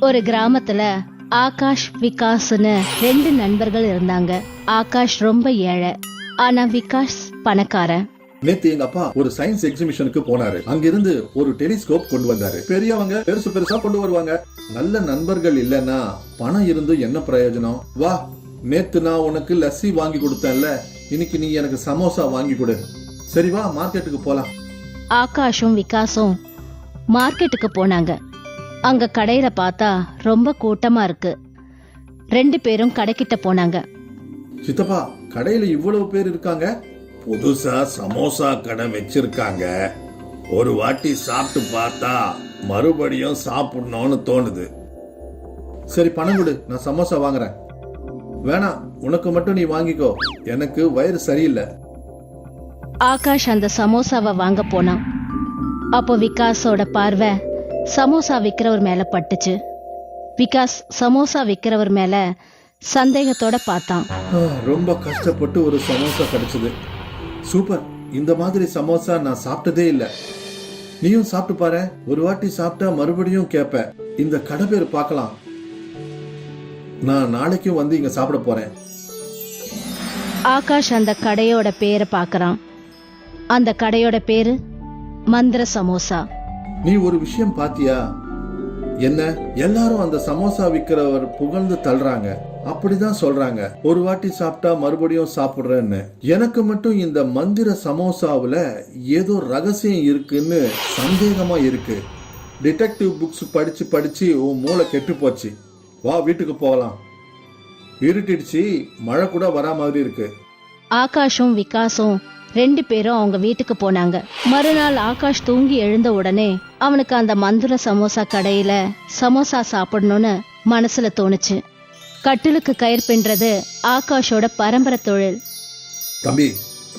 ஒரு கிராமத்துல ஆகாஷ் விகாஸ்னு ரெண்டு நண்பர்கள் இருந்தாங்க. ஆகாஷ் ரொம்ப ஏழை, ஆனா விகாஸ் பணக்காரன். நேத்து எங்க அப்பா ஒரு சயின்ஸ் எக்ஸிபிஷனுக்கு போனாரு. அங்கிருந்து ஒரு டெலிஸ்கோப் கொண்டு வந்தாரு. பெரியவங்க பெருசு பெருசா கொண்டு வருவாங்க. நல்ல நண்பர்கள் இல்லன்னா பணம் இருந்து என்ன பிரயோஜனம்? வா, நேத்து நான் உனக்கு லஸ்ஸி வாங்கி கொடுத்தேன்ல, இன்னைக்கு நீ எனக்கு சமோசா வாங்கி கொடு. சரி வா, மார்க்கெட்டுக்கு போலாம். ஆகாஷும் விகாஸும் மார்க்கெட்டுக்கு போனாங்க. அங்க கடையில பார்த்தா ரொம்ப கூட்டமா இருக்கு. ரெண்டு பேரும் கடைக்கிட்ட போனாங்க. சித்தப்பா, கடையில இவ்வளவு பேர் இருக்காங்க. புதுசா சமோசா கடை வச்சிருக்காங்க. ஒரு வாட்டி சாப்பிட்டு பார்த்தா மறுபடியும் சாப்பிடணும்னு தோணுது. சரி பணம் கொடு, நான் சமோசா வாங்குறேன். வேணாம், உனக்கு மட்டும் நீ வாங்கிக்கோ, எனக்கு வயிறு சரியில்லை. ஆகாஷ் அந்த சமோசாவை வாங்க போனான். அப்போ விகாஸோட பார்வை சமோசா விக்கிறவர் மேல பட்டுச்சு. விகாஸ் சமோசா விக்கிறவர் மேல சந்தேகத்தோட பார்த்தான். ரொம்ப கஷ்டப்பட்டு ஒரு சமோசா கிடைச்சது. சூப்பர், இந்த மாதிரி சமோசா நான் சாப்பிட்டதே இல்லை. நீயும் சாப்பிட்டு பாரு. ஒரு வாட்டி சாப்பிட்டா மறுபடியும் கேப்ப. இந்த கடை பேர் பார்க்கலாம். நான் நாளைக்கும் வந்து இங்க சாப்பிட போறேன். ஆகாஷ் அந்த கடையோட பேரை பார்க்கறான். அந்த கடையோட பேரு மந்திர சமோசா. நீ ஒரு விஷயம் பாத்தியா? என்ன, எல்லாரும் அந்த சமோசா விக்கிறவர் புகழ்ந்து தள்ளுறாங்க. அப்படிதான் சொல்றாங்க, ஒரு வாட்டி சாப்பிட்டா மறுபடியும் சாப்பிடுறேன்னு. எனக்கு மட்டும் இந்த மந்திர சமோசாவுல ஏதோ ரகசியம் இருக்குன்னு சந்தேகமா இருக்கு. டிடெக்டிவ் புக்ஸ் படிச்சு படிச்சு உன் மூளை கெட்டு போச்சு. வா, வீட்டுக்கு போகலாம். இருட்டிடுச்சு, மழை கூட வரா மாதிரி இருக்கு. ஆகாஷும் விகாஸும் ரெண்டு பேரும் அவங்க வீட்டுக்கு போனாங்க. மறுநாள் ஆகாஷ் தூங்கி எழுந்த உடனே அவனுக்கு அந்த மந்திர சமோசா கடையில சமோசா சாப்பிடணும்னு மனசுல தோணுச்சு. கட்டிலுக்கு கயிறு பின்றது ஆகாஷோட பரம்பரை தொழில். தம்பி,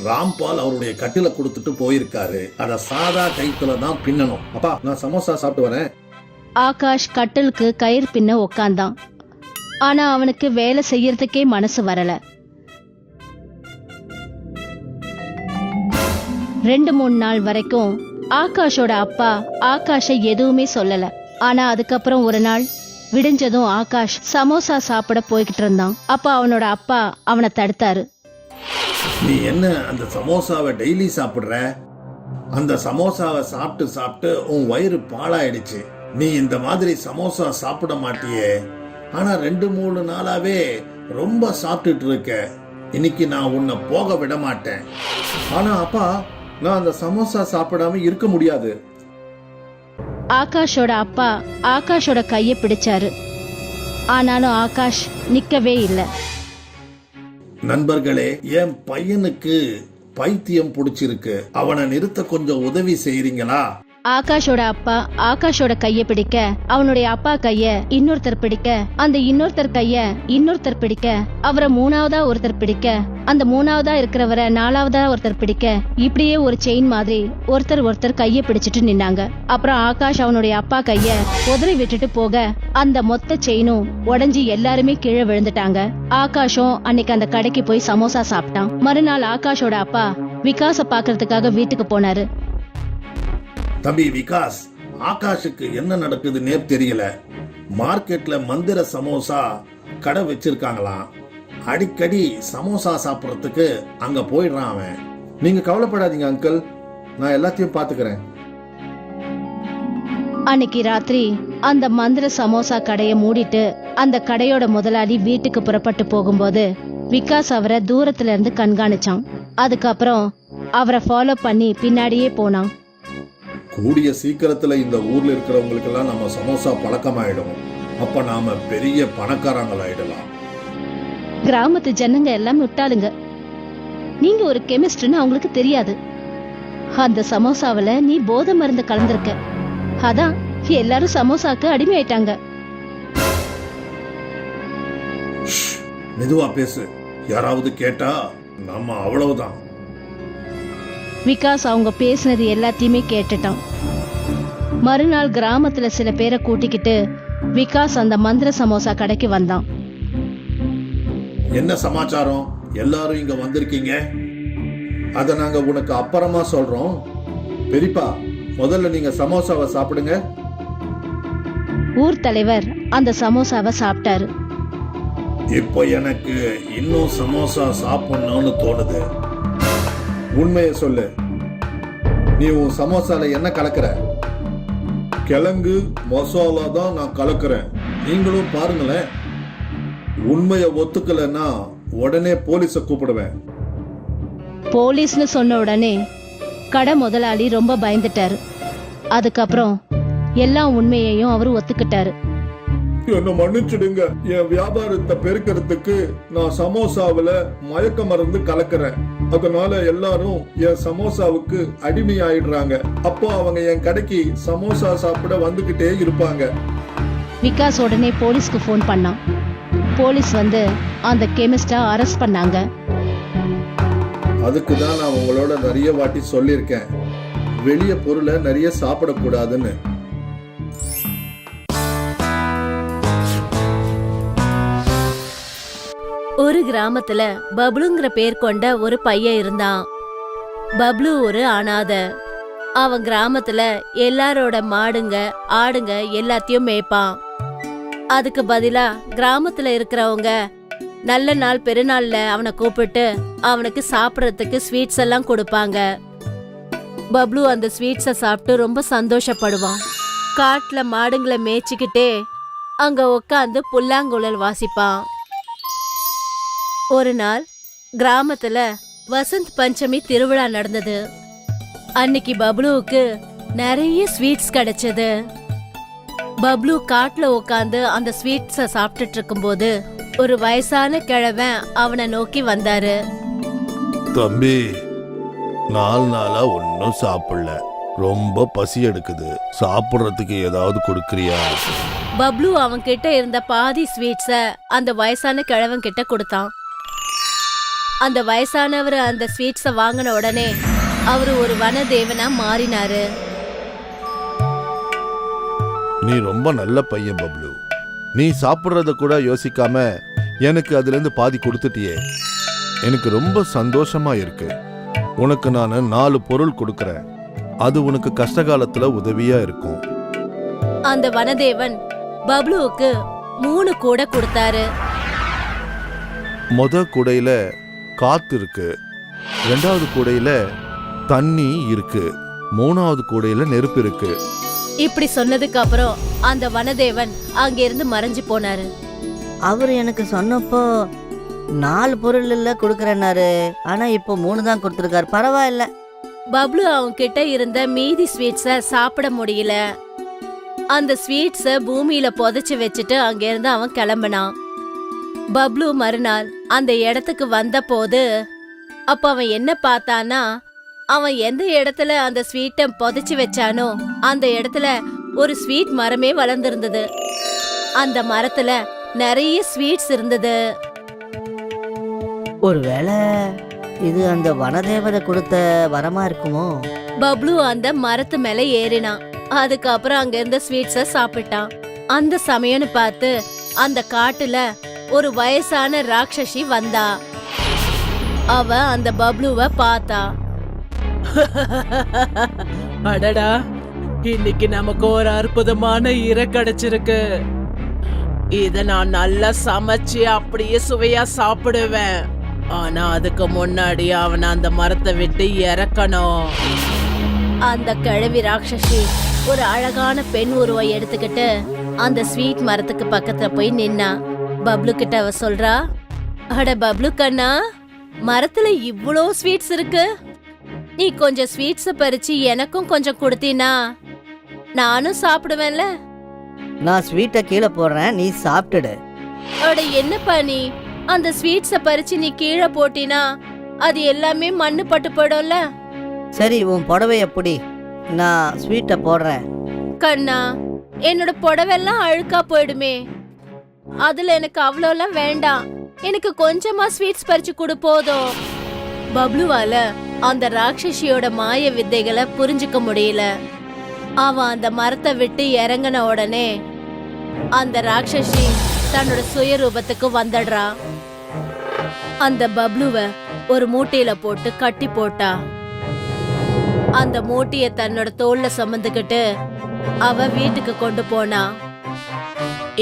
ராம்பால் அவருடைய கட்டில கொடுத்துட்டு போயிருக்காரு. அத சாதா கைத்துல தான் பின்னணும். அப்பா, நான் சமோசா சாப்பிட்டு வரேன். ஆகாஷ் கட்டிலுக்கு கயிறு பின்ன உக்காந்தான். ஆனா அவனுக்கு வேலை செய்யறதுக்கே மனசு வரல. 2-3 நாள் வரைக்கும் ஆகாஷோட அப்பா ஆகாஷை எதுவுமே சொல்லல. ஆனா அதுக்கப்புறம் ஒரு நாள் விடிஞ்சதும் ஆகாஷ் சமோசா சாப்பிட போய்கிட்டு இருந்தான். அப்ப அவனோட அப்பா அவனை தடுத்தாரு. நீ என்ன அந்த சமோசாவை டெய்லி சாப்பிடுற? அந்த சமோசாவை சாப்பிட்டு சாப்பிட்டு உன் வயிறு பாழாயிடுச்சு. நீ இந்த மாதிரி சமோசா சாப்பிட மாட்டியே. ஆனா 2-3 நாளாவே ரொம்ப சாப்பிட்டுட்டு இருக்க. இன்னைக்கு நான் உன்னை போக விட மாட்டேன். ஆனா அப்பா, நான் அந்த சமோசா சாப்பிடாம இருக்க முடியாது. ஆகாஷோட அப்பா ஆகாஷோட கைய பிடிச்சாரு. ஆனாலும் ஆகாஷ் நிக்கவே இல்லை. நண்பர்களே, என் பையனுக்கு பைத்தியம் பிடிச்சிருக்கு. அவனை நிறுத்த கொஞ்சம் உதவி செய்றீங்களா? ஆகாஷோட அப்பா ஆகாஷோட கைய பிடிக்க, அவனுடைய அப்பா கைய இன்னொருத்தர் பிடிக்க, அந்த இன்னொருத்தர் கைய இன்னொருத்தர் பிடிக்க, அவரை மூணாவதா ஒருத்தர் பிடிக்க, அந்த மூணாவதா இருக்கிறவரை நாலாவதா ஒருத்தர் பிடிக்க, இப்படியே ஒரு செயின் மாதிரி ஒருத்தர் கைய பிடிச்சிட்டு நின்னாங்க. அப்புறம் ஆகாஷ் அவனுடைய அப்பா கைய உதறி விட்டுட்டு போக அந்த மொத்த செயினும் உடைஞ்சி எல்லாருமே கீழே விழுந்துட்டாங்க. ஆகாஷும் அன்னைக்கு அந்த கடைக்கு போய் சமோசா சாப்பிட்டான். மறுநாள் ஆகாஷோட அப்பா விகாஸ பாக்குறதுக்காக வீட்டுக்கு போனாரு. தம்பி விகாஸ், ஆகாஷுக்கு என்ன நடக்குதுன்னே தெரியல. மார்க்கெட்ல மந்திர சமோசா கடை வச்சிருக்காங்களாம். அடிக்கடி சமோசா சாப்பிடறதுக்கு அங்க போயிடுறான் அவன். நீங்க கவலைப்படாதீங்க அங்கிள், நான் எல்லாத்தையும் பாத்துக்கிறேன். அன்னைக்கு ராத்திரி அந்த மந்திர சமோசா கடைய மூடிட்டு அந்த கடையோட முதலாளி வீட்டுக்கு புறப்பட்டு போகும்போது விகாஸ் அவரை தூரத்துல இருந்து கண்காணிச்சான். அதுக்கப்புறம் அவரை ஃபாலோ பண்ணி பின்னாடியே போனான். கூடிய சீக்கிரத்துல இந்த ஊர்ல இருக்கிறவங்களுக்கு எல்லாம் நம்ம சமோசா பழக்கமாயிடும். அப்ப நாம பெரிய பணக்காரங்களாயிடலாம். கிராமத்து ஜனங்க எல்லாம் விட்டாளுங்க. நீங்க ஒரு கெமிஸ்ட்னு அவங்களுக்கு தெரியாது. அந்த சமோசாவில நீ போதை மருந்து கலந்திருக்க. அதான் எல்லாரும் சமோசாக்கு அடிமையாயிட்டாங்க. மெதுவா பேசு, யாராவது கேட்டா நம்ம அவ்வளவுதான். விகாஸ் அவங்க பேசினது எல்லாத்தையுமே கேட்டுட்டான். மறுநாள் கிராமத்துல சில பேரை கூட்டிக்கிட்டு விகாஸ் அந்த மந்திர சமோசா கடைக்கு வந்தான். என்ன சமாச்சாரம்? எல்லாரும் இங்க வந்திருக்கீங்க. அத நாங்க உனக்கு அப்புறமா சொல்றோம். பெரியப்பா, முதல்ல நீங்க சமோசாவை சாப்பிடுங்க. ஊர் தலைவர் அந்த சமோசாவை சாப்பிட்டாரு. இப்போ எனக்கு இன்னும் சமோசா சாப்பிடணும்னு தோணுது. உண்மையை சொல்லு, நீ உன் சமோசால என்ன கலக்கிற? கிழங்கு மசாலா தான் நான் கலக்குறேன். நீங்களும் பாருங்களேன். உண்மையை ஒத்துக்கலைன்னா உடனே போலீஸை கூப்பிடுவேன். போலீஸ்னு சொன்ன உடனே கடை முதலாளி ரொம்ப பயந்துட்டாரு. அதுக்கப்புறம் எல்லா உண்மையையும் அவரு ஒத்துக்கிட்டாரு. என்ன மன்னிச்சிடுங்க, என் வியாபாரத்தை பெருக்கிறதுக்கு நான் சமோசாவில மயக்க மருந்து கலக்கிறேன். அதனால எல்லாரும் என் சமோசாவுக்கு அடிமையாயிடுறாங்க. அப்போ அவங்க என் கடைக்கு சமோசா சாப்பிட வந்துகிட்டே இருப்பாங்க. விகாஸ் உடனே போலீஸ்க்கு ஃபோன் பண்ணான். போலீஸ் வந்து அந்த கெமிஸ்டை அரெஸ்ட் பண்ணாங்க. அதுக்கு தான் நான் உங்களோட நிறைய வாட்டி சொல்லியிருக்கேன், வெளிய பொருளை நிறைய சாப்பிடக்கூடாதுன்னு. ஒரு கிராமத்துல பப்ளுங்கிற பேர் கொண்ட ஒரு பையன் இருந்தான். பப்ளு ஒரு அனாதை. அவன் கிராமத்துல எல்லாரோட மாடுங்க ஆடுங்க எல்லாத்தையும் மேய்ப்பான். அதுக்கு பதிலா கிராமத்துல இருக்கிறவங்க நல்ல நாள் பெருநாள்ல அவனை கூப்பிட்டு அவனுக்கு சாப்பிடறதுக்கு ஸ்வீட்ஸ் எல்லாம் கொடுப்பாங்க. பப்ளு அந்த ஸ்வீட்ஸை சாப்பிட்டு ரொம்ப சந்தோஷப்படுவான். காட்டுல மாடுங்களை மேய்ச்சிக்கிட்டே அங்க உட்காந்து புல்லாங்குழல் வாசிப்பான். ஒரு நாள் கிராமத்துல வசந்த் பஞ்சமி திருவிழா நடந்தது. அன்னைக்கு பப்ளுவுக்கு நிறைய ஸ்வீட்ஸ் கிடைச்சது. பப்ளு காட்டுல உட்காந்து அந்த ஸ்வீட்ஸை சாப்பிட்டுட்டு இருக்கும்போது ஒரு வயசான கிழவன் அவனை நோக்கி வந்தாரு. தம்பி, 4 நாளா ஒன்னும் சாப்பிடல, ரொம்ப பசி எடுக்குது, சாப்பிடுறதுக்கு ஏதாவது கொடுக்கறியா? பப்ளு அவன் கிட்ட இருந்த பாதி ஸ்வீட்ஸ அந்த வயசான கிழவன் கிட்ட கொடுத்தான். அந்த வயசானவர் அந்த ஸ்வீட்ஸ வாங்கின உடனே அவரு ஒரு வனதேவனா மாறினாரு. நீ ரொம்ப நல்ல பையன் பப்ளு. நீ சாப்பிடுறத கூட யோசிக்காம எனக்கு அதுல இருந்து பாதி கொடுத்துட்டியே, எனக்கு ரொம்ப சந்தோஷமா இருக்கு. உனக்கு நான் 4 பொருள் கொடுக்கறேன், அது உனக்கு கஷ்ட காலத்துல உதவியா இருக்கும். அந்த வனதேவன் பப்ளுவுக்கு 3 கூடை கொடுத்தாரு. முத கூடையில காத்து இருக்கு, 2வது கூடையில தண்ணி இருக்கு, 3வது கூடையில நெருப்பு இருக்கு. இப்படி சொன்னதுக்கு அப்புறம் அந்த வனதேவன் அங்கிருந்து மறைஞ்சு போனாரு. அவர் எனக்கு சொன்னப்போ 4 பொருள் இல்ல கொடுக்கறேன்னாரு. ஆனா இப்போ 3 தான் கொடுத்துருக்காரு. பரவாயில்ல. பப்ளு அவங்க கிட்ட இருந்த மீதி ஸ்வீட்ஸ சாப்பிட முடியல. அந்த ஸ்வீட்ஸ பூமியில புதைச்சு வச்சுட்டு அங்கிருந்து அவன் கிளம்பினான். பப்ளு மறுநாள் அந்த இடத்துக்கு வந்த போது அப்ப அவன் என்ன பார்த்தானா, அவன் எந்த இடத்துல அந்த ஸ்வீட்டை புதைச்சு வச்சானோ அந்த இடத்துல ஒரு ஸ்வீட் மரமே வளர்ந்திருந்தது. அந்த மரத்துல நிறைய ஸ்வீட்ஸ் இருந்தது. ஒருவேளை இது அந்த வனதேவதை கொடுத்த வரமா இருக்குமோ? பப்ளு அந்த மரத்து மேல ஏறினான். அதுக்கப்புறம் அங்க இருந்த ஸ்வீட்ஸ சாப்பிட்டான். அந்த சமயம்னு பார்த்து அந்த காட்டுல ஒரு வயசான ராட்சசி வந்தா. அவ அந்த பப்ளுவ பார்த்தா. அடடா, இன்னைக்கு நமக்கு ஒரு அற்புதமான இரை கிடைச்சிருக்கு. இத நான் நல்லா சமைச்சு அப்படியே சுவையா சாப்பிடுவேன். ஆனா அதுக்கு முன்னாடி அவனை அந்த மரத்தை விட்டு இறக்கணும். அந்த கிழவி ராட்சசி ஒரு அழகான பெண் உருவம் எடுத்துக்கிட்டு அந்த ஸ்வீட் மரத்துக்கு பக்கத்துல போய் நின்னா. பப்ளு கிட்ட அவ சொல்றா, அட பப்ளு கண்ணா, மரத்துல இவ்ளோ ஸ்வீட்ஸ் இருக்கு. நீ கொஞ்சம் ஸ்வீட்ஸ பறிச்சு எனக்கும் கொஞ்சம் கொடுத்தீனா நானும் சாப்பிடுவேன்ல. நான் ஸ்வீட்டை கீழே போடுறேன், நீ சாப்பிட்டுடு. அட என்னப்பா நீ, அந்த ஸ்வீட்ஸ பறிச்சு நீ கீழே போட்டினா அது எல்லாமே மண்ணு பட்டு போயிடும்ல. சரி, உன் புடவை எப்படி? நான் ஸ்வீட்டை போடுறேன். கண்ணா, என்னோட புடவெல்லாம் அழுக்கா போயிடுமே. அதுல எனக்கு அவ்வளோலாம் வேண்டாம். எனக்கு கொஞ்சமா ஸ்வீட்ஸ் பறிச்சு கொடு போதும். பப்ளுவால அந்த ராட்சசியோட மாய வித்தைகளை புரிஞ்சுக்க முடியல. அவன் அந்த மரத்தை விட்டு இறங்கின உடனே அந்த ராட்சசி தன்னோட சுயரூபத்துக்கு வந்துடுறா. அந்த பப்ளுவ ஒரு மூட்டையில போட்டு கட்டி போட்டா. அந்த மூட்டைய தன்னோட தோல்ல சுமந்துக்கிட்டு அவ வீட்டுக்கு கொண்டு போனா.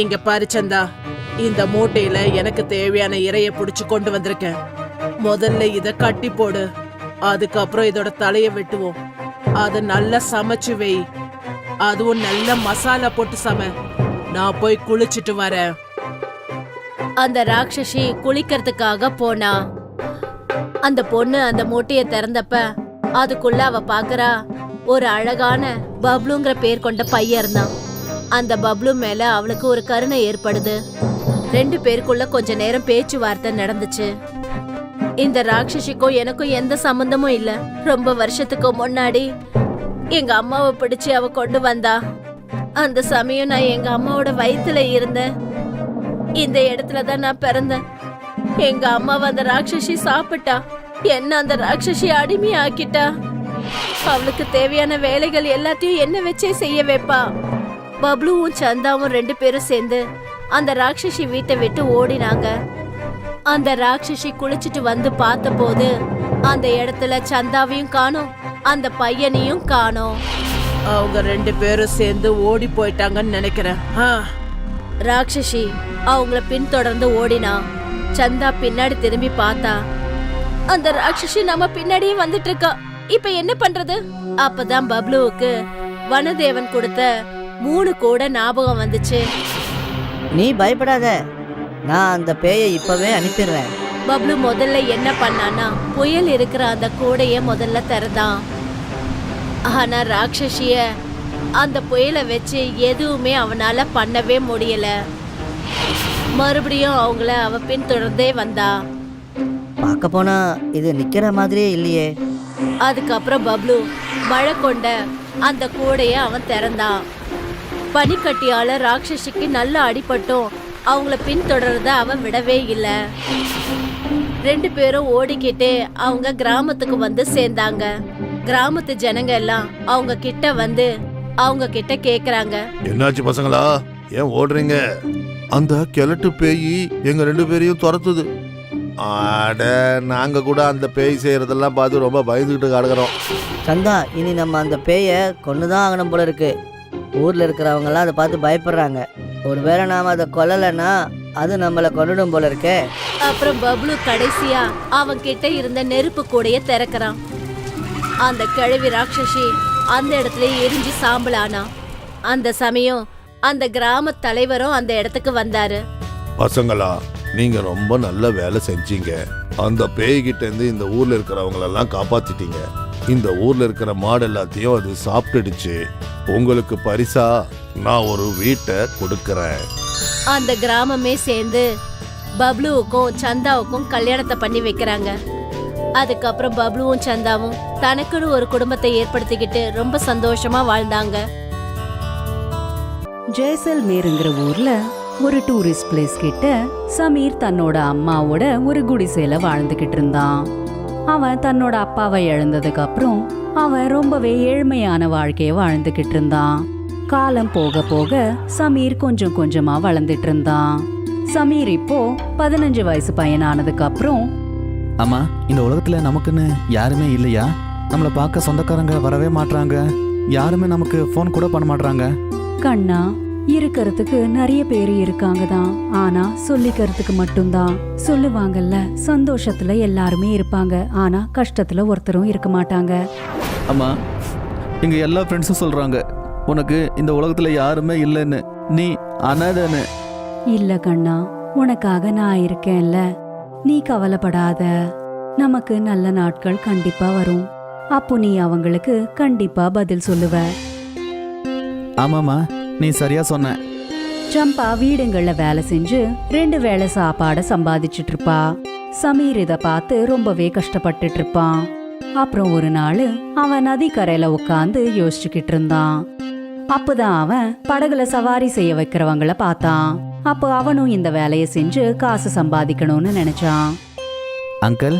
இங்க பாரு சந்தா, இந்த மூட்டையில எனக்கு தேவையான இறைய புடிச்சு கொண்டு வந்திருக்கேன். முதல்ல இத கட்டி போடு, அதுக்கப்புறம் இதோட தலைய வெட்டுவோம். அத நல்லா சமைச்சு வை, அதுவும் நல்ல மசாலா போட்டு சமை. நான் போய் குளிச்சிட்டு வரேன். அந்த ராட்சசி குளிக்கிறதுக்காக போனா. அந்த பொண்ணு அந்த மூட்டைய திறந்தப்ப அதுக்குள்ள அவ பாக்குறா, ஒரு அழகான பப்ளுங்கிற பேர் கொண்ட பையன் இருந்தான். அந்த பப்ளு மேல அவளுக்கு ஒரு கருணை ஏற்படுது. 2 பேருக்குள்ள கொஞ்ச நேரம் பேச்சுவார்த்தை நடந்துச்சு. இந்த ராட்சசிக்கும் எனக்கும் எந்த சம்பந்தமும் இல்ல. ரொம்ப வருஷத்துக்கு முன்னாடி எங்க அம்மாவை பிடிச்சு அவ கொண்டு வந்தா. அந்த சமயம் நான் எங்க அம்மாவோட வயித்துல இருந்தேன். இந்த இடத்துல தான் நான் பிறந்தேன். எங்க அம்மாவை அந்த ராட்சசி சாப்பிட்டா. என்ன அந்த ராட்சசி அடிமையாக்கிட்டா. அவளுக்கு தேவையான வேலைகள் எல்லாத்தையும் என்ன வச்சே செய்ய வைப்பா. பப்ளுவும் சந்தாவும் 2 பேரும் சேர்ந்து அந்த ராட்சசி வீட்டை விட்டு ஓடினாங்க. அந்த ராட்சசி குளிச்சிட்டு வந்து பார்த்தபோது அந்த இடத்துல சந்தாவையும் காணோம், அந்த பையனையும் காணோம். அவங்க 2 பேரும் சேர்ந்து ஓடி போயிட்டாங்கன்னு நினைக்கிறேன். ராட்சசி அவங்கள பின்தொடர்ந்து ஓடினா. சந்தா பின்னாடி திரும்பி பார்த்தா. அந்த ராட்சசி நம்ம பின்னாடியே வந்துட்டு இருக்கா. இப்ப என்ன பண்றது? அப்பதான் பப்ளுவுக்கு வனதேவன் கொடுத்த 3 கூட ஞாபகம் வந்துச்சு. நீ பயப்படாத, நான் அந்த பேயை இப்பவே அனுப்பிடுறேன். பப்ளு முதல்ல என்ன பண்ணானா, புயல் இருக்கிற அந்த கூடைய முதல்ல திறந்தான். ஆனா ராட்சசிய அந்த புயலை வச்சு எதுவுமே அவனால பண்ணவே முடியல. மறுபடியும் அவங்கள அவ பின்தொடர்ந்தே வந்தா. பார்க்க போனா இது நிக்கிற மாதிரியே இல்லையே. அதுக்கப்புறம் பப்ளு மழை கொண்ட அந்த கூடைய அவன் திறந்தான். பனிக்கட்டியால ராட்சசிக்கு நல்ல அடிபட்டும் அவங்கள பின்தொடர்றத அவன் விடவே இல்லை. 2 பேரும் ஓடிக்கிட்டே அவங்க கிராமத்துக்கு வந்து சேர்ந்தாங்க. கிராமத்து ஜனங்க எல்லாம் அவங்க கிட்ட வந்து அவங்க கிட்ட கேக்குறாங்க, என்னாச்சு பசங்களா, ஏன் ஓடுறீங்க? அந்த கிழட்டு பேய் எங்க 2 பேரையும் துரத்துது. ஆட, நாங்க கூட அந்த பேய் செய்யறதெல்லாம் பார்த்து ரொம்ப பயந்துகிட்டு கிடக்குறோம். சந்தா, இனி நம்ம அந்த பேயை கொண்டுதான் ஆகணும் போல இருக்கு. ஊர்ல இருக்கிறவங்கலாம் அதை பார்த்து பயப்படுறாங்க. ஒருவேளை நாம அதை கொல்லலைன்னா அது நம்மளை கொண்டுடும் போல இருக்கே. அப்புறம் பப்ளு கடைசியா அவன் கிட்ட இருந்த நெருப்பு கூடைய திறக்கிறான். அந்த கிழவி ராட்சசி அந்த இடத்துல எரிஞ்சு சாம்பலானா. அந்த சமயம் அந்த கிராம தலைவரும் அந்த இடத்துக்கு வந்தாரு. பசங்களா, நீங்க ரொம்ப நல்ல வேலை செஞ்சீங்க. அந்த பேய்கிட்ட இருந்து இந்த ஊர்ல இருக்கிறவங்களெல்லாம் காப்பாத்திட்டீங்க. இந்த ஊர்ல இருக்கிற மாடு எல்லாத்தையும் அது சாப்பிட்டுடுச்சு. உங்களுக்கு பரிசா நான் ஒரு வீட்டை கொடுக்கறேன். அந்த கிராமமே சேர்ந்து பப்ளுவுக்கும் சந்தாவுக்கும் கல்யாணத்தை பண்ணி வைக்கிறாங்க. அதுக்கப்புறம் பப்ளுவும் சந்தாவும் தனக்குன்னு ஒரு குடும்பத்தை ஏற்படுத்திக்கிட்டு ரொம்ப சந்தோஷமா வாழ்ந்தாங்க. ஜெய்சல்மேருங்கிற ஊர்ல ஒரு டூரிஸ்ட் பிளேஸ் கிட்ட சமீர் தன்னோட அம்மாவோட ஒரு குடிசையில வாழ்ந்துகிட்டு இருந்தான். அவன் தன்னோட அப்பாவை இழந்ததுக்கு அப்புறம் அவன் ரொம்பவே ஏழ்மையான வாழ்க்கைய வாழ்ந்துகிட்டு இருந்தான். காலம் போக போக சமீர் கொஞ்சம் கொஞ்சமா வளர்ந்துட்டு இருந்தான். சமீர் இப்போ 15 வயசு பையனானதுக்கு அப்புறம், அம்மா, இந்த உலகத்துல நமக்குன்னு யாருமே இல்லையா? நம்மளை பார்க்க சொந்தக்காரங்க வரவே மாட்றாங்க. யாருமே நமக்கு ஃபோன் கூட பண்ண மாட்றாங்க. கண்ணா, இருக்கிறதுக்கு நிறைய பேர் இருக்காங்க தான், ஆனா சொல்லிக்கிறதுக்கு மட்டும்தான். சொல்லுவாங்கல்ல, சந்தோஷத்துல எல்லாருமே இருப்பாங்க, ஆனா கஷ்டத்துல ஒருத்தரும் இருக்க மாட்டாங்க. அம்மா, எங்க எல்லா ஃப்ரெண்ட்ஸும் சொல்றாங்க உனக்கு இந்த உலகத்துல யாருமே இல்லைன்னு, நீ அனாதைன்னு. இல்ல கண்ணா, உனக்காக நான் இருக்கேன்ல, நீ கவலைப்படாத. நமக்கு நல்ல நாட்கள் கண்டிப்பா வரும். அப்போ நீ அவங்களுக்கு கண்டிப்பா பதில் சொல்லுவ. ஆமாம்மா, நீ சரியா சொன்ன. சம்பா வீடுங்கள்ல வேலை செஞ்சு 2 வேளை சாப்பாட சம்பாதிச்சுட்டு இருப்பா. சமீர் இத பார்த்து ரொம்பவே கஷ்டப்பட்டுட்டு இருப்பான். அப்புறம் ஒரு நாள் அவன் நதிக்கரையில உட்காந்து யோசிச்சுக்கிட்டு இருந்தான். அப்பதான் அவன் படகுல சவாரி செய்ய வைக்கிறவங்கள பார்த்தான். அப்போ அவனும் இந்த வேலையை செஞ்சு காசு சம்பாதிக்கணும்னு நினைச்சான். அங்கிள்,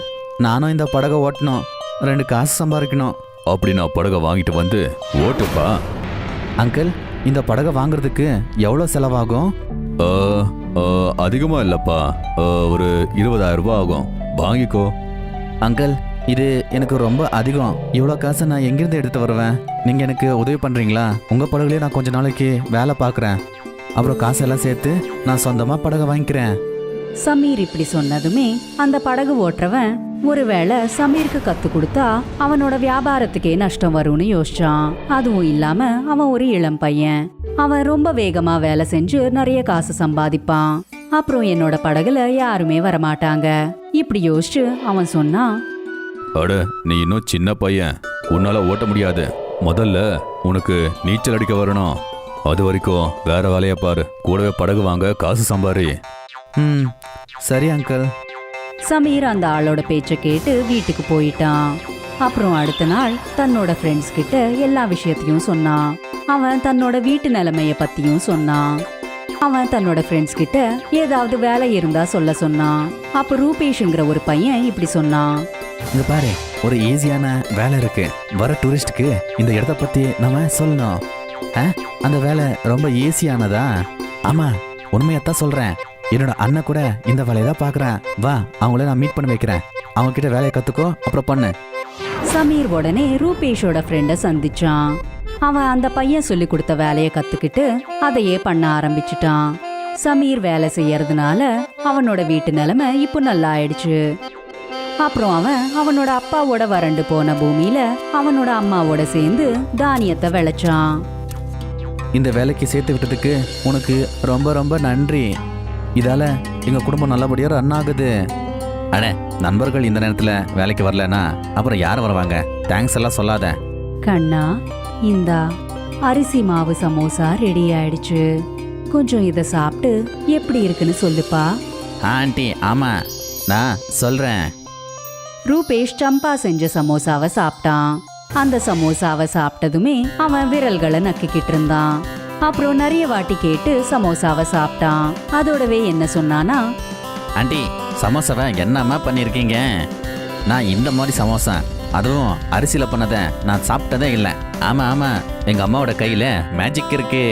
நானும் இந்த படகை ஓட்டணும், 2 காசு சம்பாதிக்கணும். அப்படி நான் படகை வாங்கிட்டு வந்து ஓட்டுப்பா. அங்கிள், இந்த படகை வாங்குறதுக்கு எவ்வளோ செலவாகும்? அதிகமா இல்லப்பா, ஒரு 20,000 ரூபாய் ஆகும். வாங்கிக்கோ. அங்கிள், இது எனக்கு ரொம்ப அதிகம். இவ்வளோ காசை நான் எங்கிருந்து எடுத்து வருவேன்? நீங்கள் எனக்கு உதவி பண்ணுறீங்களா? உங்கள் படகுலேயே நான் கொஞ்ச நாளைக்கு வேலை பார்க்குறேன். அப்புறம் காசெல்லாம் சேர்த்து நான் சொந்தமாக படகை வாங்கிக்கிறேன். சமீர் இப்படி சொன்னதுமே அந்த படகு ஓட்டுறவன் ஒருவேளை சமீருக்கு கத்து கொடுத்தா அவனோட வியாபாரத்துக்கே நஷ்டம் வரும்னு யோசிச்சான். அதுவும் இல்லாம அவன் ஒரு இளம் பையன். அவன் ரொம்ப வேகமா வேலை செஞ்சு நிறைய காசு சம்பாதிப்பான். அப்புறம் என்னோட படகுல யாருமே வரமாட்டாங்க. இப்படி யோசிச்சு அவன் சொன்னான், அட நீ இன்னும் சின்ன பையன், உன்னால ஓட்ட முடியாது. முதல்ல உனக்கு நீச்சல் அடிக்க வரணும். அது வரைக்கும் வேற வேலையை பாரு. கூடவே படகு வாங்க காசு சம்பாரி. ம், சரி அங்கிள். சமீர் அந்த ஆளோட பேச்சை கேட்டு வீட்டுக்கு போயிட்டான். அப்புறம் அடுத்த நாள் தன்னோட ஃப்ரெண்ட்ஸ் கிட்ட எல்லா விஷயத்தையும் சொன்னான். அவன் தன்னோட வீட்டு நிலைமைய பத்தியும் சொன்னான். அவன் தன்னோட ஃப்ரெண்ட்ஸ் கிட்ட ஏதாவது வேலை இருந்தா சொல்ல சொன்னான். அப்ப ரூபேஷ்ங்கிற ஒரு பையன் இப்படி சொன்னான், இங்க பாரு, ஒரு ஈஸியான வேலை இருக்கு. வர டூரிஸ்டுக்கு இந்த இடத்த பத்தி நம்ம சொல்லணும். அந்த வேலை ரொம்ப ஈஸியானதா? ஆமா, உண்மையத்தான் சொல்றேன். என்னோட அண்ணன் கூட இந்த வேலையை தான் பாக்குறேன். வா, அவங்கள நான் மீட் பண்ண வைக்கிறேன். அவங்க கிட்ட வேலையை கத்துக்கோ, அப்புறம் பண்ணு. சமீர் உடனே ரூபேஷோட ஃப்ரெண்ட சந்திச்சான். அவன் அந்த பையன் சொல்லி கொடுத்த வேலையை கத்துக்கிட்டு அதையே பண்ண ஆரம்பிச்சிட்டான். சமீர் வேலை செய்யறதுனால அவனோட வீட்டு நிலைமை இப்போ நல்லா ஆயிடுச்சு. அப்புறம் அவன் அவனோட அப்பாவோட வறண்டு போன பூமியில அவனோட அம்மாவோட சேர்ந்து தானியத்தை விளைச்சான். இந்த வேலைக்கு சேர்த்து விட்டதுக்கு உனக்கு ரொம்ப ரொம்ப நன்றி. இதால எங்க குடும்பம் நல்லபடியா ரன் ஆகுது. அண்ணே, நண்பர்கள் இந்த நேரத்துல வேலைக்கு வரலனா அப்புறம் யார் வருவாங்க? தேங்க்ஸ் எல்லாம் சொல்லாத. கண்ணா, இந்தா அரிசி மாவு சமோசா ரெடி ஆயிடுச்சு. கொஞ்சம் இதை சாப்பிட்டு எப்படி இருக்குன்னு சொல்லுப்பா. ஆண்டி, ஆமா நான் சொல்றேன். ரூபேஷ் சம்பா செஞ்ச சமோசாவை சாப்பிட்டான். அந்த சமோசாவை சாப்பிட்டதுமே அவன் விரல்களை நக்கிக்கிட்டு இருந்தான். அப்புறம் நிறைய வாட்டி கேட்டு சமோசாவை சாப்பிட்டான். அதோடவே என்ன சொன்னானா, ஆண்டி, சமோசாவை என்னம்மா பண்ணியிருக்கீங்க? நான் இந்த மாதிரி சமோசா, அதுவும் அரிசியில் பண்ணதை நான் சாப்பிட்டதே இல்லை. ஆமாம் ஆமாம், எங்கள் அம்மாவோட கையில் மேஜிக் இருக்கு.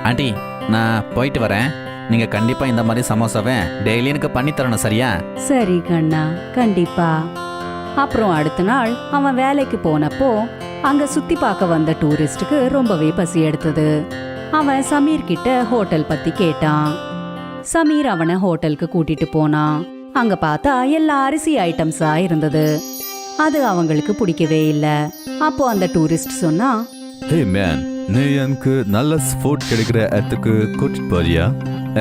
ஆண்டி, நான் போயிட்டு வரேன். நீங்கள் கண்டிப்பாக இந்த மாதிரி சமோசாவை டெய்லி எனக்கு பண்ணித்தரணும், சரியா? சரி கண்ணா, கண்டிப்பா. அப்புறம் அடுத்த நாள் அவன் வேலைக்கு போனப்போ அங்க சுத்தி பார்க்க வந்த டூரிஸ்டுக்கு ரொம்பவே பசி எடுத்தது. அவன் சமீர் கிட்ட ஹோட்டல் பத்தி கேட்டான். சமீர் அவனை ஹோட்டலுக்கு கூட்டிட்டு போனான். அங்க பார்த்தா எல்லா அரிசி ஐட்டம்ஸா இருந்தது. அது அவங்களுக்கு பிடிக்கவே இல்லை. அப்போ அந்த டூரிஸ்ட் சொன்னா, ஹே மேன், நீ எனக்கு நல்ல ஃபுட் கிடைக்கிற இடத்துக்கு கூட்டிட்டு போறியா?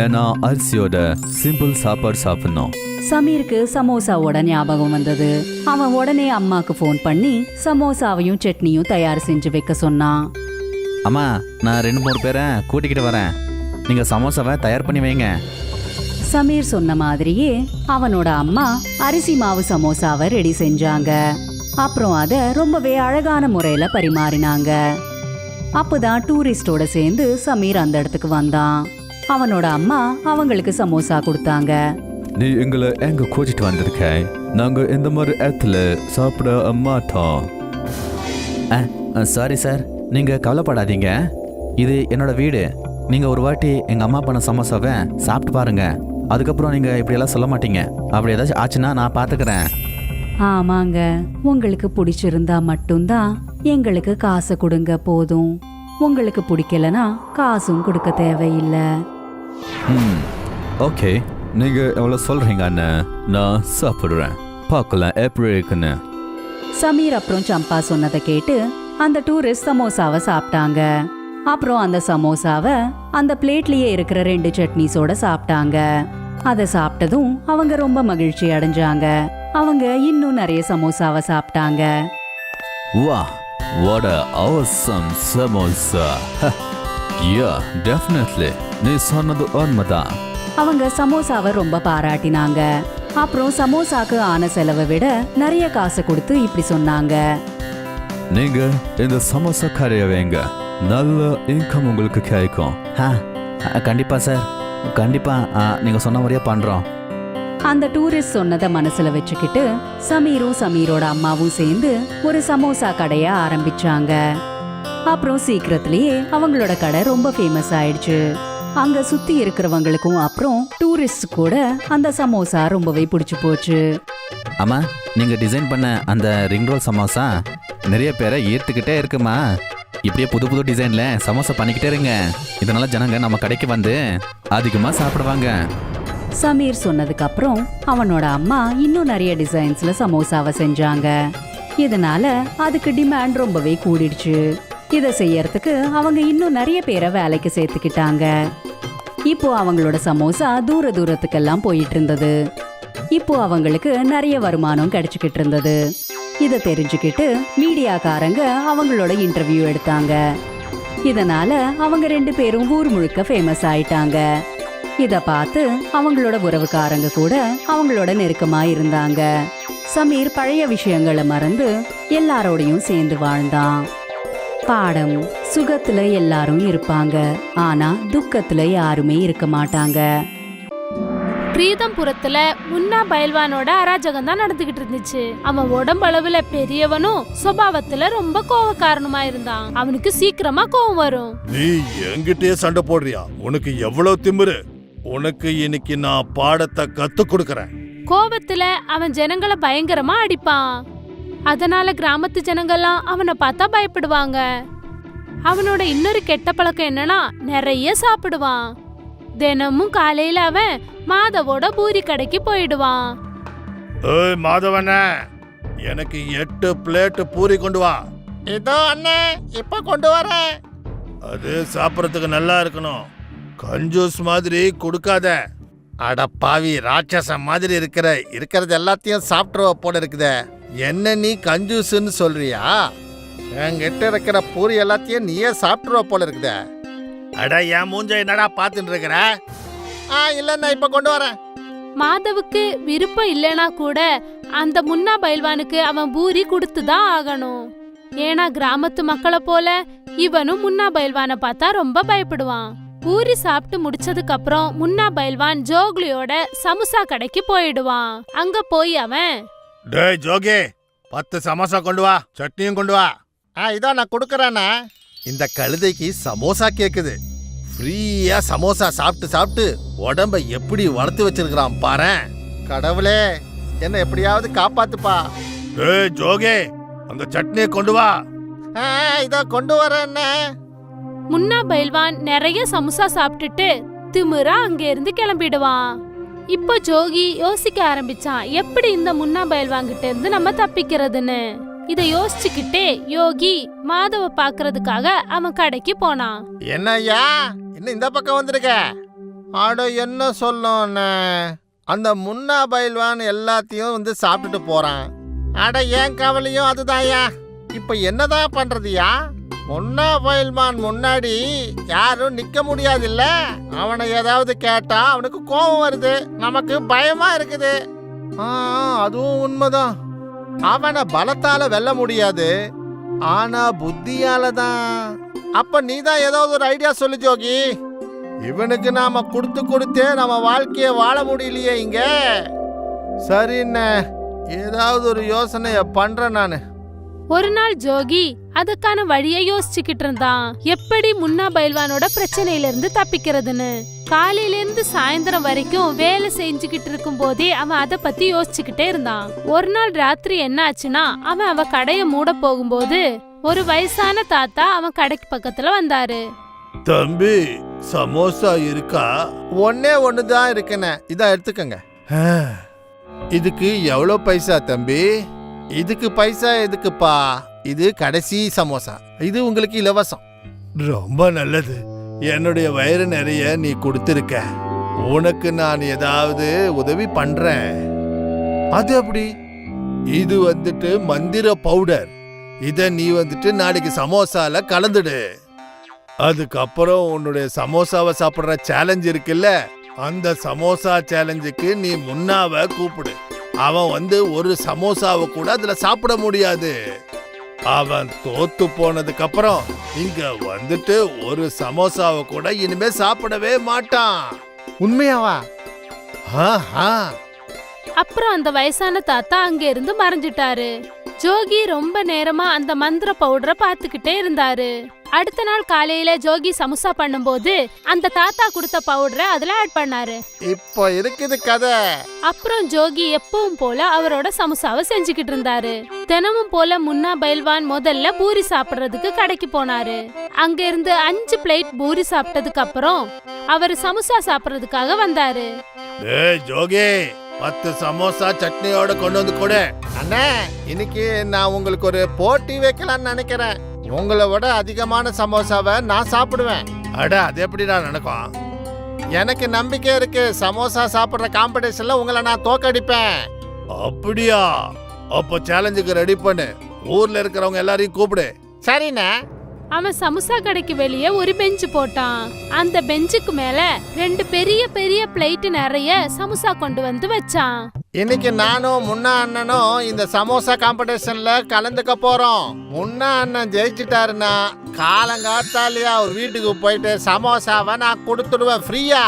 ஏன்னா அரிசியோட சிம்பிள் சாப்பாடு சாப்பிடணும். சமீருக்கு சமோசாவோட ஞாபகம் வந்தது. அவன் உடனே அம்மாக்கு ஃபோன் பண்ணி சமோசாவையும் சட்னியும் தயார் செஞ்சு வைக்க சொன்னான். அம்மா, நான் 2-3 பேரை கூட்டிக்கிட்டு வரேன். நீங்கள் சமோசாவை தயார் பண்ணி வைங்க. சமீர் சொன்ன மாதிரியே அவனோட அம்மா அரிசி மாவு சமோசாவை ரெடி செஞ்சாங்க. அப்புறம் அதை ரொம்பவே அழகான முறையில பரிமாறினாங்க. அப்பதான் டூரிஸ்டோட சேர்ந்து சமீர் அந்த இடத்துக்கு வந்தான். அவனோட அம்மா அவங்களுக்கு சமோசா கொடுத்தாங்க. நீ எங்களை எங்க கூட்டிட்டு வந்திருக்க? நாங்க இந்த மாதிரி இடத்துல சாப்பிட மாட்டோம். சாரி சார், நீங்கள் கவலைப்படாதீங்க. இது என்னோட வீடு. நீங்கள் ஒரு வாட்டி எங்கள் அம்மா பண்ண சமோசாவை சாப்பிட்டு பாருங்க. அதுக்கப்புறம் நீங்கள் இப்படியெல்லாம் சொல்ல மாட்டீங்க. அப்படி ஏதாச்சும் ஆச்சுன்னா நான் பார்த்துக்கிறேன். ஆமாங்க, உங்களுக்கு பிடிச்சிருந்தா மட்டும்தான் எங்களுக்கு காசை கொடுங்க போதும். உங்களுக்கு பிடிக்கலனா காசும் கொடுக்க தேவையில்லை. ஓகே, நீங்க எவ்வளோ சொல்றீங்க அண்ணன், நான் சாப்பிடுறேன். பார்க்கலாம் எப்படி இருக்குன்னு. சமீர் அப்புறம் சம்பா சொன்னதை கேட்டு அந்த டூரிஸ்ட் சமோசாவை சாப்பிட்டாங்க. அப்புறம் அந்த சமோசாவை அந்த பிளேட்லயே இருக்கிற 2 சட்னிஸோட சாப்பிட்டாங்க. அதை சாப்பிட்டதும் அவங்க ரொம்ப மகிழ்ச்சி அடைஞ்சாங்க. அவங்க இன்னும் நிறைய சமோசாவை சாப்பிட்டாங்க. வா, what a awesome samosa. Yeah, definitely. நீ சொன்னது உண்மைதான். அவங்க சமோசாவை ரொம்ப பாராட்டினாங்க. அப்புறம் சமோசாக்கு ஆன செலவை விட நிறைய காசு கொடுத்து இப்படி சொன்னாங்க, நீங்க இந்த சமோசா கரைய வைங்க, நல்ல இன்கம் உங்களுக்கு கிடைக்கும். கண்டிப்பா சார், கண்டிப்பா நீங்கள் சொன்ன மாதிரியே பண்ணுறோம். அந்த டூரிஸ்ட் சொன்னதை மனசுல வச்சுக்கிட்டு சமீரும் சமீரோட அம்மாவும் சேர்ந்து ஒரு சமோசா கடைய ஆரம்பிச்சாங்க. அப்புறம் சீக்கிரத்திலேயே அவங்களோட கடை ரொம்ப ஃபேமஸ் ஆயிடுச்சு. அங்க சுத்தி இருக்கிறவங்களுக்கும் அப்புறம் டூரிஸ்ட் கூட அந்த சமோசா ரொம்பவே பிடிச்சு போச்சு. அம்மா, நீங்கள் டிசைன் பண்ண அந்த ரிங் ரோல் சமோசா நிறைய பேரை ஈர்த்துக்கிட்டே இருக்குமா? இப்படியே புது புது டிசைன்ல சமோசா பண்ணிக்கிட்டே இருங்க. இதனால ஜனங்க நம்ம கடைக்கு வந்து அதிகமா சாப்பிடுவாங்க. சமீர் சொன்னதுக்கு அப்புறம் அவனோட அம்மா இன்னும் நிறைய டிசைன்ஸ்ல சமோசாவை செஞ்சாங்க. இதனால அதுக்கு டிமாண்ட் ரொம்பவே கூடிடுச்சு. இதை செய்யறதுக்கு அவங்க இன்னும் நிறைய பேரை வேலைக்கு சேர்த்துக்கிட்டாங்க. இப்போ அவங்களோட சமோசா தூர தூரத்துக்கெல்லாம் போயிட்டு இருந்தது. இப்போ அவங்களுக்கு நிறைய வருமானம் கிடைச்சுக்கிட்டு இருந்தது. இதை தெரிஞ்சுக்கிட்டு மீடியாக்காரங்க அவங்களோட இன்டர்வியூ எடுத்தாங்க. இதனால அவங்க 2 பேரும் ஊர் முழுக்க ஃபேமஸ் ஆயிட்டாங்க. இத பார்த்து அவங்களோட உறவுக்காரங்க கூட அவங்களோட நெருக்கமா இருந்தாங்க. சமீர் பழைய விஷயங்களை மறந்து எல்லாரோடையும் சேர்ந்து வாழ்ந்தான். பாடம்: சுகத்துல எல்லாரும் இருப்பாங்க, ஆனா துக்கத்துல யாருமே இருக்க மாட்டாங்க. பிரீதம்புரத்துல முன்னா பயில்வானோட அராஜகம் தான் நடந்துகிட்டு இருந்துச்சு. அவன் உடம்பளவுல பெரியவனும் சுபாவத்துல ரொம்ப கோவக்காரனுமா இருந்தான். அவனுக்கு சீக்கிரமா கோவம் வரும். நீ என்கிட்டயே சண்டை போடுறியா? உனக்கு எவ்வளவு திமிரு! உனக்கு இன்னைக்கு நான் பாடத்தை கத்து கொடுக்கறேன். கோவத்துல அவன் ஜனங்களை பயங்கரமா அடிப்பான். அதனால கிராமத்து ஜனங்கள்லாம் அவனை பார்த்தா பயப்படுவாங்க. அவனோட இன்னொரு கெட்ட பழக்கம் என்னன்னா நிறைய சாப்பிடுவான். தினமும் காலையில அவன் மாதவோட பூரி கடைக்கு போயிடுவான். ஏய் மாதவனே, எனக்கு 8 பிளேட் பூரி கொண்டு வா. இதோ அண்ணே, இப்ப கொண்டு வரேன். அது சாப்பிடறதுக்கு நல்லா இருக்கணும். கஞ்சூஸ் மாதிரி கொடுக்காத. அட பாவி, ராட்சசம் மாதிரி இருக்கிறது எல்லாத்தையும் சாப்பிட்ருவ போல இருக்குதே. என்ன நீ கஞ்சூஸ்ன்னு சொல்றியா? என்கிட்ட இருக்கிற பூரி எல்லாத்தையும் நீயே சாப்பிட்ருவ போல இருக்குதே. அட என் மூஞ்ச என்னடா பார்த்துட்டு இருக்கிற? இல்லைண்ணா, இப்ப கொண்டு வரேன். மாதவுக்கு விருப்பம் இல்லனா கூட அந்த முன்னா பயில்வானுக்கு அவன் பூரி கொடுத்துதான் ஆகணும். ஏன்னா கிராமத்து மக்களை போல இவனும் முன்னா பயில்வானை பார்த்தா ரொம்ப பயப்படுவான். பூரி சாப்பிட்டு முடிச்சதுக்கு அப்புறம் முன்னா பயில்வான் ஜோக்லியோட சமோசா கடைக்கு போயிடுவான். அங்க போய் அவன், டேய் ஜோகே, 10 சமோசா கொண்டு வா, சட்னியும் கொண்டு வா. இதோ நான் கொடுக்கறேண்ணா. இந்த கழுதைக்கு சமோசா கேக்குது. ஃப்ரீயா சமோசா சாப்பிட்டு சாப்பிட்டு உடம்ப எப்படி வளர்த்து வச்சிருக்கிறான் பாரேன். கடவுளே, என்ன எப்படியாவது காப்பாத்துப்பா. டேய் ஜோகே, அந்த சட்னியை கொண்டு வா. இதோ கொண்டு வரேன்னு. முன்னா பயில்வான் நிறைய சமோசா சாப்பிட்டுட்டு திமிரா அங்க இருந்து கிளம்பிடுவான். இப்போ ஜோகி யோசிக்க ஆரம்பிச்சான், எப்படி இந்த முன்னா பயில்வான் கிட்ட இருந்து நம்ம தப்பிக்கிறதுன்னு. இத யோசிச்சுக்கிட்டே யோகி மாதவ பாக்குறதுக்காக அவன் கடைக்கு போனான். என்ன ஐயா, இன்னும் இந்த பக்கம் வந்திருக்க? ஆடோ, என்ன சொல்லும், அந்த முன்னா பயில்வான் எல்லாத்தையும் வந்து சாப்பிட்டுட்டு போறான். அட, ஏன் கவலையும் அதுதான்யா. இப்ப என்னதான் பண்றதுயா? முன்னா பயில்வான் முன்னாடி யாரும் நிக்க முடியாது இல்ல. அவனை ஏதாவது கேட்டா அவனுக்கு கோபம் வருது, நமக்கு பயமா இருக்குது. அதுவும் உண்மைதான். அவனை பலத்தால வெல்ல முடியாது, ஆனா புத்தியால தான். அப்ப நீதான் ஏதாவது ஒரு ஐடியா சொல்லு ஜோகி. இவனுக்கு நாம கொடுத்தே நம்ம வாழ்க்கைய வாழ முடியலையே இங்க. சரின்னு ஏதாவது ஒரு யோசனைய பண்றேன் நானு. ஒரு நாள் ஜோகி அதுக்கான வழியை யோசிச்சுக்கிட்டு இருந்தான், எப்படி முன்னா பயில்வானோட பிரச்சனையில இருந்து தப்பிக்கிறதுன்னு. காலையில இருந்து சாயந்தரம் வரைக்கும் வேலை செஞ்சுக்கிட்டு இருக்கும் போதே அவன் அத பத்தி யோசிச்சுக்கிட்டே இருந்தான். ஒரு நாள் ராத்திரி என்ன ஆச்சுன்னா, அவன் கடைய மூட போகும்போது ஒரு வயசான தாத்தா அவன் கடைக்கு பக்கத்துல வந்தாரு. தம்பி, சமோசா இருக்கா? ஒன்னே ஒண்ணுதான் இருக்குன்னு, இதான் எடுத்துக்கங்க. இதுக்கு எவ்வளவு பைசா தம்பி? இதுக்கு பைசா எதுக்குப்பா, இது கடைசி சமோசா, இது உங்களுக்கு இலவசம். ரொம்ப நல்லது. என்னுடைய வயிறு நிறைய நீ கொடுத்திருக்க. உனக்கு நான் ஏதாவது உதவி பண்றேன். அது அப்படி? இது மந்திர பவுடர். இத நீ நாளைக்கு சமோசால கலந்துடு. அதுக்கப்புறம் உன்னுடைய சமோசாவை சாப்பிடுற சேலஞ்ச் இருக்குல்ல, அந்த சமோசா சேலஞ்சுக்கு நீ முன்னாவை கூப்பிடு. அவன் ஒரு சமோசாவை கூட அதுல சாப்பிட முடியாது. அவன் தோத்து போனதுக்கு அப்புறம் இங்க ஒரு சமோசாவை கூட இனிமே சாப்பிடவே மாட்டான். உண்மையாவா? அப்புறம் அந்த வயசான தாத்தா அங்க இருந்து மறைஞ்சிட்டாரு. ஜோகி ரொம்ப நேரமா அந்த மந்திர பவுடரை பாத்துக்கிட்டே இருந்தாரு. அடுத்த நாள் காலையில ஜோகி சமோசா பண்ணும்போது அந்த தாத்தா கொடுத்த பவுடரை அதுல ஆட் பண்ணாரு. இப்போ இருக்குது கதை. அப்புறம் ஜோகி எப்பவும் போல அவரோட சமோசாவை செஞ்சுக்கிட்டு இருந்தாரு. தினமும் போல முன்னா பைல்வான் முதல்ல பூரி சாப்பிடுறதுக்கு கடைக்கு போனாரு. அங்க இருந்து 5 பிளேட் பூரி சாப்பிட்டதுக்கு அப்புறம் அவர் சமோசா சாப்பிடுறதுக்காக வந்தாரு. ஜோகி 10 சமோசா சட்னியோட கொண்டு வந்து கொடு. அண்ணே, இன்னைக்கு நான் உங்களுக்கு ஒரு போட்டி வைக்கலாம்னு நினைக்கிறேன். உங்களை விட அதிகமான சமோசாவை நான் சாப்பிடுவேன். அட அது எப்படி நான் நடக்கும்? எனக்கு நம்பிக்கை இருக்கு. சமோசா சாப்பிடுற காம்படிஷன்ல உங்களை நான் தோக்கடிப்பேன். அப்படியா? அப்போ சேலஞ்சுக்கு ரெடி பண்ணு. ஊர்ல இருக்கிறவங்க எல்லாரையும் கூப்பிடு. சரிண்ணே. அவன் சமோசா கடைக்கு வெளியே ஒரு பெஞ்ச் போட்டான். அந்த பெஞ்சுக்கு மேல 2 பெரிய பெரிய பிளேட் நிறைய சமோசா கொண்டு வந்து வச்சான். இன்னைக்கு நானும் முன்னா அண்ணனும் இந்த சமோசா காம்படிஷன்ல கலந்துக்க போறோம். முன்னா அண்ணன் ஜெயிச்சிட்டாருன்னா காலங்காத்தாலியா அவர் வீட்டுக்கு போயிட்டு சமோசாவை நான் கொடுத்துடுவேன் ஃப்ரீயா.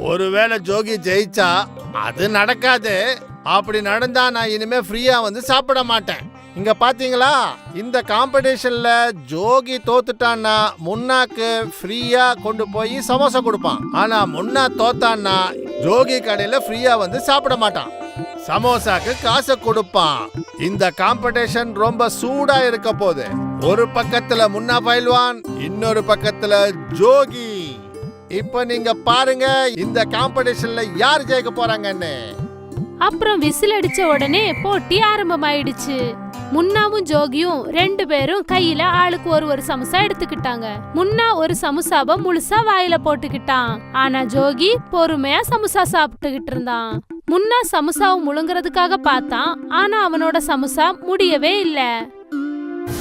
ஒருவேளை ஜோகி ஜெயிச்சா அது நடக்காது. அப்படி நடந்தா நான் இனிமே ஃப்ரீயா வந்து சாப்பிட மாட்டேன். இங்க பாத்தீங்களா, இந்த காம்படிஷன்ல ஜோகி தோத்துட்டான்னா முன்னாக்கு ஃப்ரீயா கொண்டு போய் சமோசா கொடுப்பான். ஆனா முன்னா தோத்தான்னா ஜோகி கடையில ஃப்ரீயா வந்து சாப்பிட மாட்டான். சமோசாக்கு காசை கொடுப்பான். இந்த காம்படிஷன் ரொம்ப சூடா இருக்க போகுது. ஒரு பக்கத்துல முன்னா பைல்வான், இன்னொரு பக்கத்துல ஜோகி. இப்ப நீங்க பாருங்க இந்த காம்படிஷன்ல யார் ஜெயிக்க போறாங்கன்னு. அப்புறம் விசில் அடிச்ச உடனே போட்டி ஆரம்பமாயிடுச்சு. முன்னாவும் ஜோகியும் 2 பேரும் கையில ஆளுக்கு ஒரு சமோசா எடுத்துக்கிட்டாங்க. முன்னா ஒரு சமோசாவை முழுசா வாயில போட்டுக்கிட்டான். ஆனா ஜோகி பொறுமையா சமோசா சாப்பிட்டுக்கிட்டு இருந்தான். முன்னா சமோசாவை முழுங்குறதுக்காக பார்த்தான். ஆனா அவனோட சமோசா முடியவே இல்ல.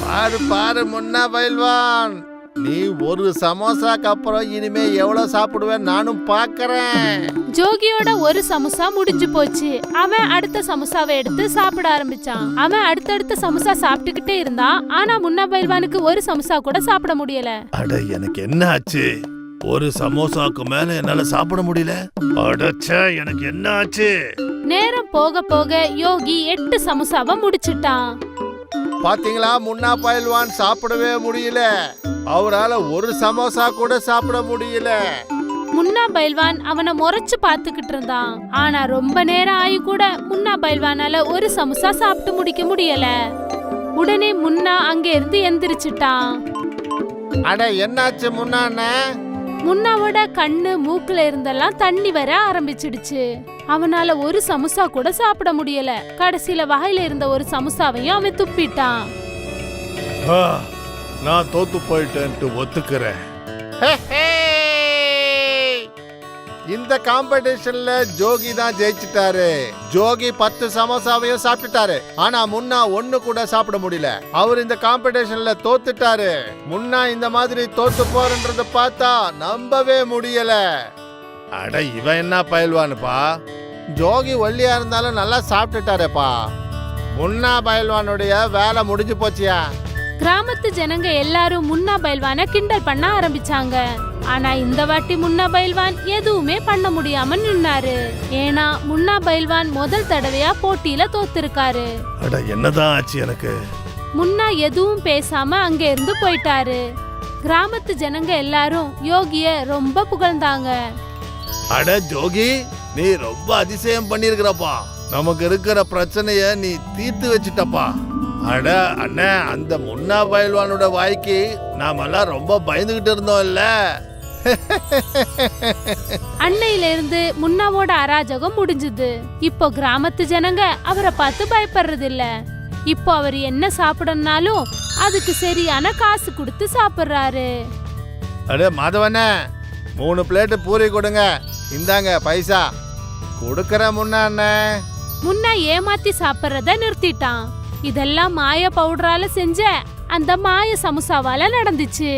பாரு பாரு முன்னா பைல்வான், நீ ஒரு சமோசாக்கு அப்புறம் இனிமே எவ்வளவு சாப்பிடுவேன் நானும் பாக்குறேன். ஜோகியோட ஒரு சமோசா முடிஞ்சு போச்சு. அவன் அடுத்த சமோசாவை எடுத்து சாப்பிட ஆரம்பிச்சான். அவன் அடுத்தடுத்த சமோசா சாப்பிட்டுக்கிட்டே இருந்தான். ஆனா முன்னா பைல்வானுக்கு ஒரு சமோசா கூட சாப்பிட முடியல. அட எனக்கு என்ன ஆச்சு? ஒரு சமோசாக்கு மேல என்னால சாப்பிட முடியல. அடச்சே, எனக்கு என்ன ஆச்சு? நேரம் போக போக யோகி 8 சமோசாவை முடிச்சிட்டான். பாத்தீங்களா, முன்னா பைல்வான் சாப்பிடவே முடியல. அவரால ஒரு சமோசா கூட சாப்பிட முடியல. முன்னா பைல்வான் அவனை முறைச்சு பாத்துக்கிட்டு இருந்தான். ஆனா ரொம்ப நேரம் ஆகி கூட முன்னா பைல்வானால ஒரு சமோசா சாப்பிட்டு முடிக்க முடியல. உடனே முன்னா அங்க இருந்து எந்திரிச்சிட்டான். அட என்னாச்சு முன்னாண்ணே? முன்னாவோட கண்ணு மூக்குல இருந்தெல்லாம் தண்ணி வர ஆரம்பிச்சிடுச்சு. அவனால ஒரு சமோசா கூட சாப்பிட முடியல. கடைசியில வாயில இருந்த ஒரு சமோசாவையும் அவன் துப்பிட்டான். நான் தோத்து போயிட்டேன்ட்டு ஒத்துக்கிறேன். இந்த காம்படிஷன்ல ஜோகி தான் ஜெயிச்சிட்டாரு. ஜோகி 10 சமோசாவையும் சாப்பிட்டுட்டாரு. ஆனா முன்னா ஒண்ணு கூட சாப்பிட முடியல. அவர் இந்த காம்படிஷன்ல தோத்துட்டாரு. முன்னா இந்த மாதிரி தோத்து போறன்றத பார்த்தா நம்பவே முடியல. அட இவன் என்ன பயில்வானுப்பா? ஜோகி ஒல்லியா இருந்தாலும் நல்லா சாப்பிட்டுட்டாரேப்பா. முன்னா பைல்வானுடைய வேலை முடிஞ்சு போச்சியா. கிராமத்து ஜனங்க எல்லாரும் முன்னா பைல்வான கிண்டல் பண்ண ஆரம்பிச்சாங்க. ஆனா இந்த வாட்டி முன்னா பைல்வான் எதுவுமே பண்ண முடியாம நின்னாரு. ஏன்னா முன்னா பைல்வான் முதல் தடவையா போட்டியில தோத்திருக்காரு. அட என்னதான் ஆச்சு எனக்கு? முன்னா எதுவும் பேசாம அங்க இருந்து போயிட்டாரு. கிராமத்து ஜனங்க எல்லாரும் யோகிய ரொம்ப புகழ்ந்தாங்க. அட ஜோகி, நீ ரொம்ப அதிசயம் பண்ணிருக்கிறப்பா. நமக்கு இருக்கிற பிரச்சனைய நீ தீர்த்து வச்சிட்டப்பா. அட அண்ணே, அந்த முன்னா பைல்வானோட வாய்க்கு நாமெல்லாம் ரொம்ப பயந்துகிட்டு இருந்தோம் இல்ல? அன்னையில இருந்து முன்னாவோட அராஜகம் முடிஞ்சது. இப்போ கிராமத்து ஜனங்க அவரை பார்த்து பயப்படுறது இல்ல. இப்போ அவர் என்ன சாப்பிடனாலும் அதுக்கு சரியான காசு கொடுத்து சாப்பிடுறாரு. அடே மாதவனே, 3 பிளேட் பூரி கொடுங்க. இந்தாங்க பைசா. கொடுக்கற முன்னாண்ணே. முன்னா ஏமாத்தி சாப்பிடுறத நிறுத்திட்டான். இதெல்லாம் மாய பவுடரால செஞ்ச அந்த மாய சமோசாவால நடந்துச்சு.